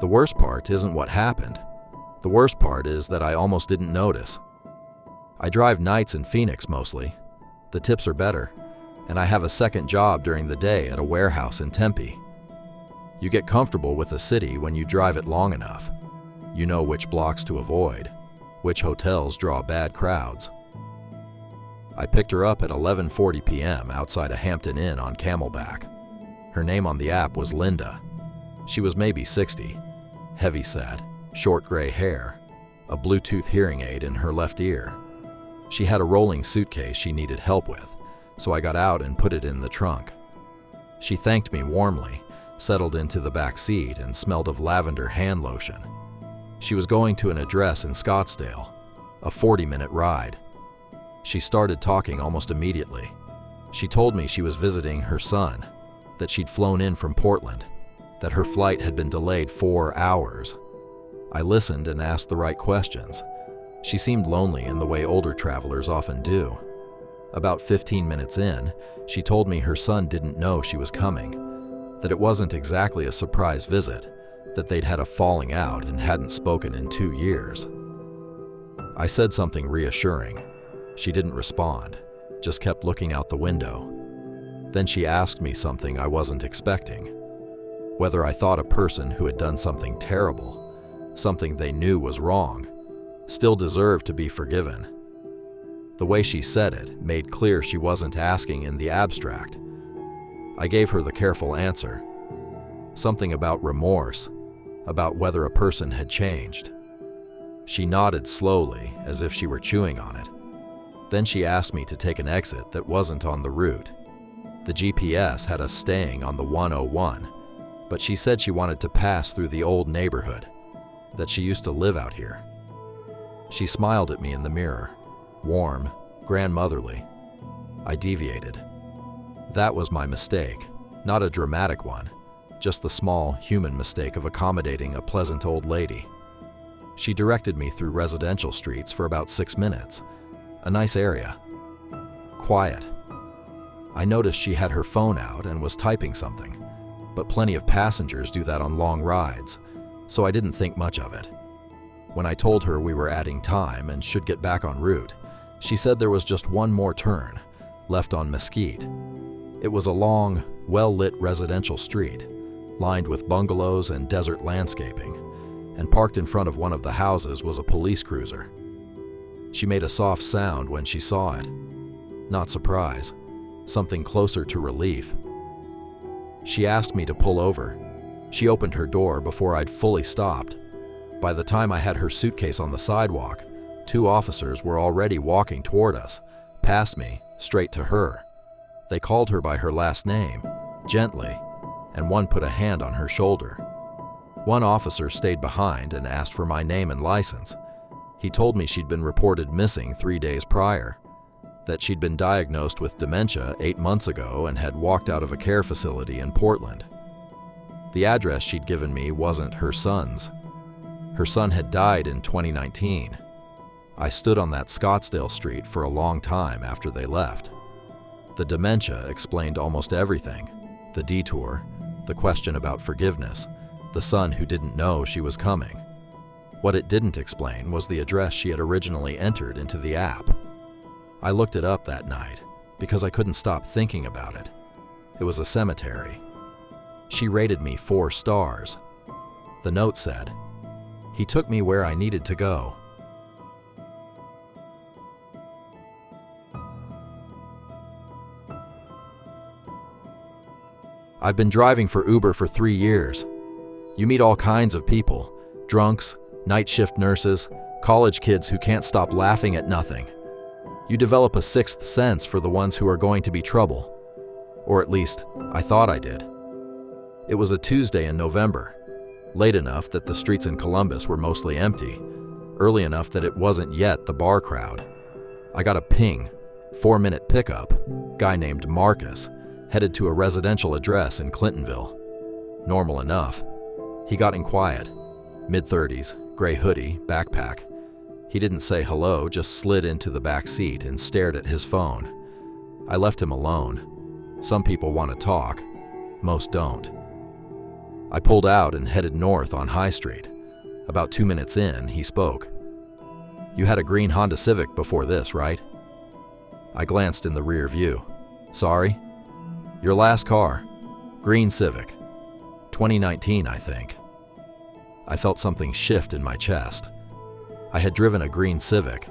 The worst part isn't what happened. The worst part is that I almost didn't notice. I drive nights in Phoenix mostly. The tips are better, and I have a second job during the day at a warehouse in Tempe. You get comfortable with a city when you drive it long enough. You know which blocks to avoid, which hotels draw bad crowds. I picked her up at 11:40 p.m. outside a Hampton Inn on Camelback. Her name on the app was Linda. She was maybe 60, heavy-set, short gray hair, a Bluetooth hearing aid in her left ear. She had a rolling suitcase she needed help with, so I got out and put it in the trunk. She thanked me warmly, settled into the back seat, and smelled of lavender hand lotion. She was going to an address in Scottsdale, a 40-minute ride. She started talking almost immediately. She told me she was visiting her son, that she'd flown in from Portland, that her flight had been delayed 4 hours. I listened and asked the right questions. She seemed lonely in the way older travelers often do. About 15 minutes in, she told me her son didn't know she was coming, that it wasn't exactly a surprise visit, that they'd had a falling out and hadn't spoken in 2 years. I said something reassuring. She didn't respond, just kept looking out the window. Then she asked me something I wasn't expecting, whether I thought a person who had done something terrible, something they knew was wrong, still deserved to be forgiven. The way she said it made clear she wasn't asking in the abstract. I gave her the careful answer, something about remorse, about whether a person had changed. She nodded slowly, as if she were chewing on it. Then she asked me to take an exit that wasn't on the route. The GPS had us staying on the 101, but she said she wanted to pass through the old neighborhood, that she used to live out here. She smiled at me in the mirror, warm, grandmotherly. I deviated. That was my mistake, not a dramatic one, just the small human mistake of accommodating a pleasant old lady. She directed me through residential streets for about 6 minutes. A nice area. Quiet. I noticed she had her phone out and was typing something, but plenty of passengers do that on long rides, so I didn't think much of it. When I told her we were adding time and should get back en route, she said there was just one more turn, left on Mesquite. It was a long, well-lit residential street, lined with bungalows and desert landscaping, and parked in front of one of the houses was a police cruiser. She made a soft sound when she saw it. Not surprise, something closer to relief. She asked me to pull over. She opened her door before I'd fully stopped. By the time I had her suitcase on the sidewalk, 2 officers were already walking toward us, past me, straight to her. They called her by her last name, gently, and one put a hand on her shoulder. One officer stayed behind and asked for my name and license. He told me she'd been reported missing 3 days prior, that she'd been diagnosed with dementia 8 months ago and had walked out of a care facility in Portland. The address she'd given me wasn't her son's. Her son had died in 2019. I stood on that Scottsdale street for a long time after they left. The dementia explained almost everything. The detour, the question about forgiveness, the son who didn't know she was coming. What it didn't explain was the address she had originally entered into the app. I looked it up that night because I couldn't stop thinking about it. It was a cemetery. She rated me 4 stars. The note said, "He took me where I needed to go." I've been driving for Uber for 3 years. You meet all kinds of people, drunks, night shift nurses, college kids who can't stop laughing at nothing. You develop a 6th sense for the ones who are going to be trouble. Or at least, I thought I did. It was a Tuesday in November, late enough that the streets in Columbus were mostly empty, early enough that it wasn't yet the bar crowd. I got a ping, 4-minute pickup, guy named Marcus, headed to a residential address in Clintonville. Normal enough. He got in quiet, mid-30s, gray hoodie, backpack. He didn't say hello, just slid into the back seat and stared at his phone. I left him alone. Some people want to talk, most don't. I pulled out and headed north on High Street. About 2 minutes in, he spoke. "You had a green Honda Civic before this, right?" I glanced in the rear view. "Sorry?" "Your last car. Green Civic. 2019, I think." I felt something shift in my chest. I had driven a green Civic.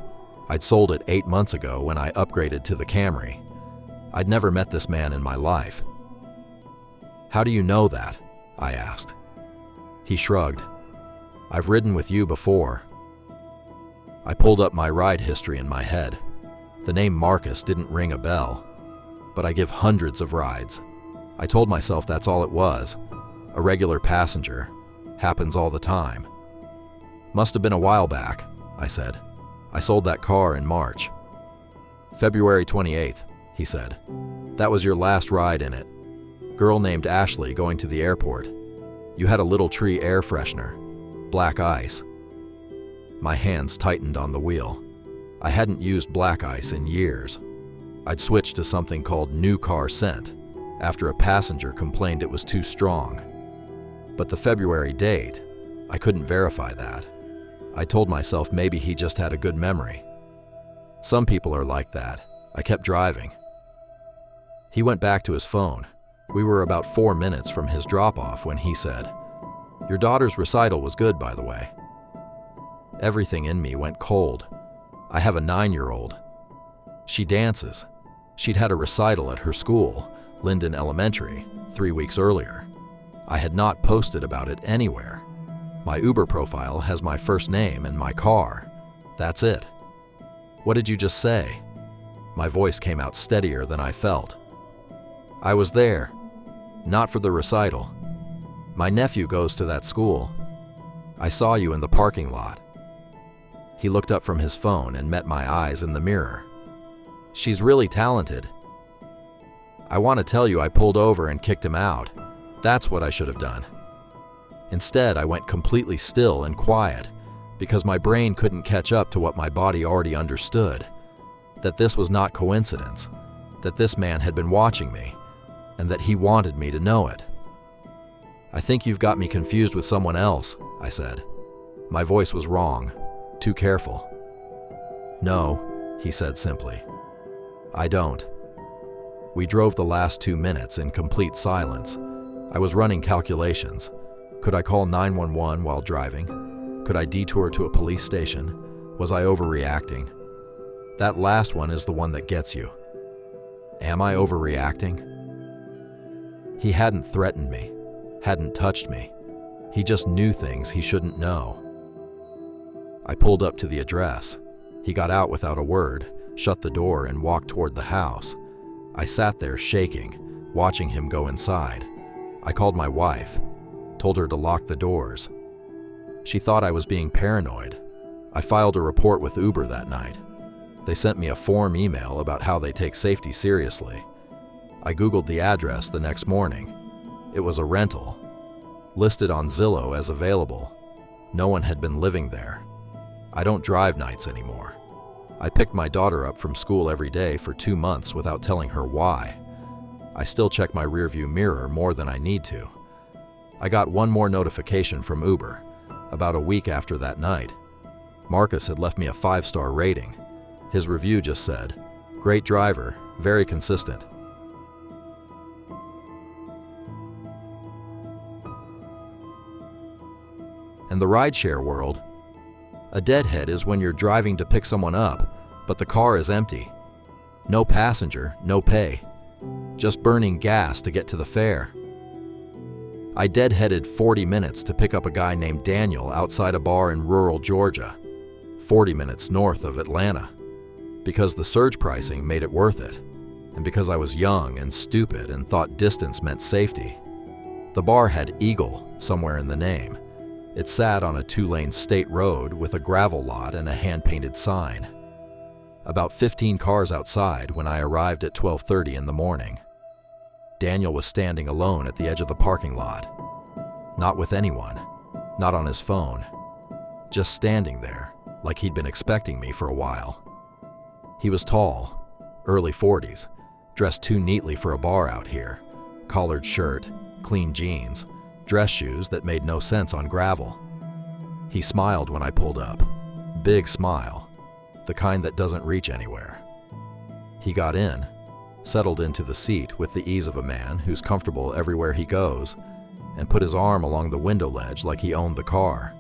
I'd sold it 8 months ago when I upgraded to the Camry. I'd never met this man in my life. "How do you know that?" I asked. He shrugged. "I've ridden with you before." I pulled up my ride history in my head. The name Marcus didn't ring a bell, but I give hundreds of rides. I told myself that's all it was. A regular passenger. Happens all the time. "Must have been a while back," I said. "I sold that car in March." "February 28th, he said. "That was your last ride in it. Girl named Ashley going to the airport. You had a little tree air freshener. Black ice." My hands tightened on the wheel. I hadn't used black ice in years. I'd switched to something called New Car Scent after a passenger complained it was too strong. But the February date, I couldn't verify that. I told myself maybe he just had a good memory. Some people are like that. I kept driving. He went back to his phone. We were about 4 minutes from his drop-off when he said, "Your daughter's recital was good, by the way." Everything in me went cold. I have a 9-year-old. She dances. She'd had a recital at her school, Linden Elementary, 3 weeks earlier. I had not posted about it anywhere. My Uber profile has my first name and my car. That's it. "What did you just say?" My voice came out steadier than I felt. "I was there. Not for the recital. My nephew goes to that school. I saw you in the parking lot." He looked up from his phone and met my eyes in the mirror. "She's really talented." "I want to tell you I pulled over and kicked him out. That's what I should have done." Instead, I went completely still and quiet because my brain couldn't catch up to what my body already understood. That this was not coincidence. That this man had been watching me and that he wanted me to know it. "I think you've got me confused with someone else," I said. My voice was wrong, too careful. "No," he said simply. "I don't." We drove the last 2 minutes in complete silence. I was running calculations. Could I call 911 while driving? Could I detour to a police station? Was I overreacting? That last one is the one that gets you. Am I overreacting? He hadn't threatened me, hadn't touched me. He just knew things he shouldn't know. I pulled up to the address. He got out without a word, shut the door, and walked toward the house. I sat there shaking, watching him go inside. I called my wife, told her to lock the doors. She thought I was being paranoid. I filed a report with Uber that night. They sent me a form email about how they take safety seriously. I Googled the address the next morning. It was a rental, listed on Zillow as available. No one had been living there. I don't drive nights anymore. I picked my daughter up from school every day for 2 months without telling her why. I still check my rearview mirror more than I need to. I got one more notification from Uber, about a week after that night. Marcus had left me a 5-star rating. His review just said, "Great driver, very consistent." In the rideshare world, a deadhead is when you're driving to pick someone up, but the car is empty. No passenger, no pay. Just burning gas to get to the fare. I deadheaded 40 minutes to pick up a guy named Daniel outside a bar in rural Georgia, 40 minutes north of Atlanta, because the surge pricing made it worth it, and because I was young and stupid and thought distance meant safety. The bar had Eagle somewhere in the name. It sat on a 2-lane state road with a gravel lot and a hand-painted sign. About 15 cars outside when I arrived at 12:30 in the morning. Daniel was standing alone at the edge of the parking lot. Not with anyone, not on his phone. Just standing there, like he'd been expecting me for a while. He was tall, early 40s, dressed too neatly for a bar out here. Collared shirt, clean jeans, dress shoes that made no sense on gravel. He smiled when I pulled up. Big smile, the kind that doesn't reach anywhere. He got in, settled into the seat with the ease of a man who's comfortable everywhere he goes, and put his arm along the window ledge like he owned the car.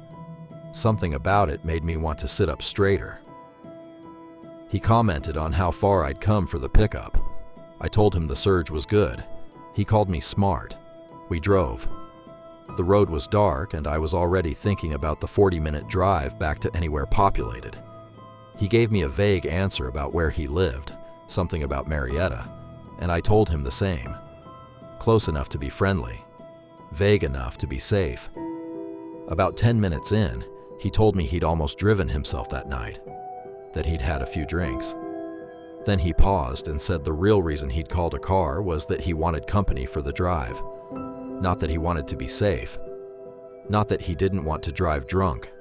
Something about it made me want to sit up straighter. He commented on how far I'd come for the pickup. I told him the surge was good. He called me smart. We drove. The road was dark, and I was already thinking about the 40-minute drive back to anywhere populated. He gave me a vague answer about where he lived, something about Marietta, and I told him the same. Close enough to be friendly, vague enough to be safe. About 10 minutes in, he told me he'd almost driven himself that night, that he'd had a few drinks. Then he paused and said the real reason he'd called a car was that he wanted company for the drive. Not that he wanted to be safe. Not that he didn't want to drive drunk.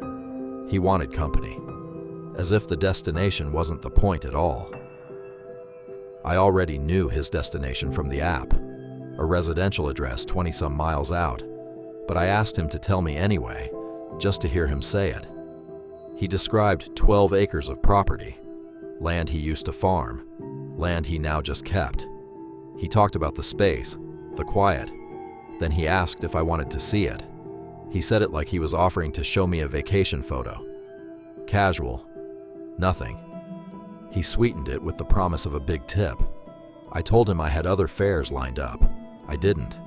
He wanted company. As if the destination wasn't the point at all. I already knew his destination from the app, a residential address 20-some miles out, but I asked him to tell me anyway, just to hear him say it. He described 12 acres of property, land he used to farm, land he now just kept. He talked about the space, the quiet. Then he asked if I wanted to see it. He said it like he was offering to show me a vacation photo. Casual. Nothing. He sweetened it with the promise of a big tip. I told him I had other fares lined up. I didn't.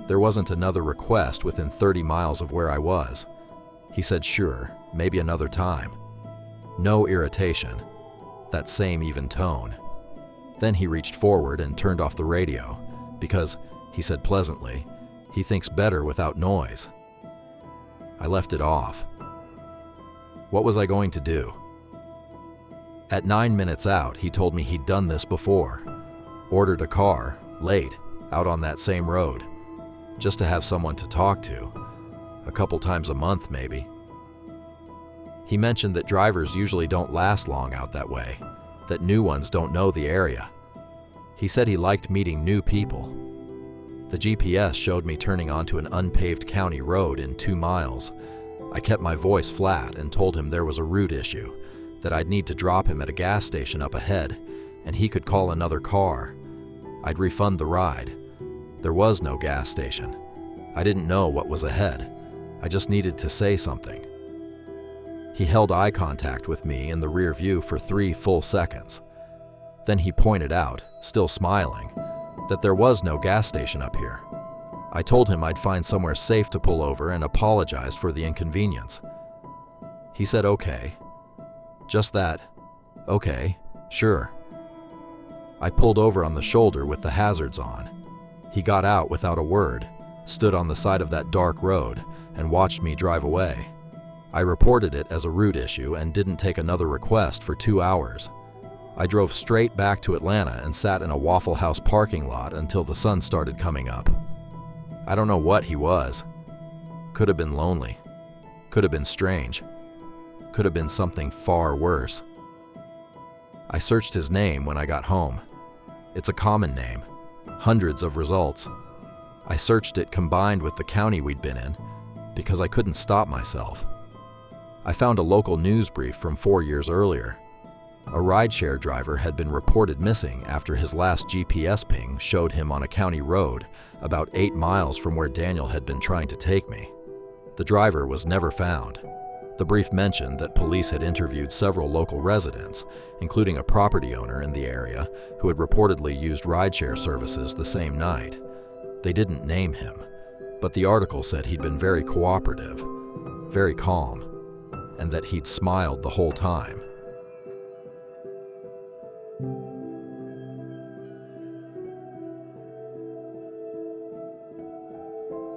There wasn't another request within 30 miles of where I was. He said sure, maybe another time. No irritation. That same even tone. Then he reached forward and turned off the radio, because, he said pleasantly, he thinks better without noise. I left it off. What was I going to do? At 9 minutes out, he told me he'd done this before. Ordered a car, late, out on that same road, just to have someone to talk to, a couple times a month maybe. He mentioned that drivers usually don't last long out that way, that new ones don't know the area. He said he liked meeting new people. The GPS showed me turning onto an unpaved county road in 2 miles. I kept my voice flat and told him there was a route issue, that I'd need to drop him at a gas station up ahead, and he could call another car. I'd refund the ride. There was no gas station. I didn't know what was ahead. I just needed to say something. He held eye contact with me in the rear view for 3 full seconds. Then he pointed out, still smiling, that there was no gas station up here. I told him I'd find somewhere safe to pull over and apologized for the inconvenience. He said okay. Just that. Okay, sure. I pulled over on the shoulder with the hazards on. He got out without a word, stood on the side of that dark road, and watched me drive away. I reported it as a route issue and didn't take another request for 2 hours. I drove straight back to Atlanta and sat in a Waffle House parking lot until the sun started coming up. I don't know what he was. Could have been lonely. Could have been strange. Could have been something far worse. I searched his name when I got home. It's a common name. Hundreds of results. I searched it combined with the county we'd been in because I couldn't stop myself. I found a local news brief from 4 years earlier. A rideshare driver had been reported missing after his last GPS ping showed him on a county road about 8 miles from where Daniel had been trying to take me. The driver was never found. The brief mentioned that police had interviewed several local residents, including a property owner in the area who had reportedly used rideshare services the same night. They didn't name him, but the article said he'd been very cooperative, very calm, and that he'd smiled the whole time.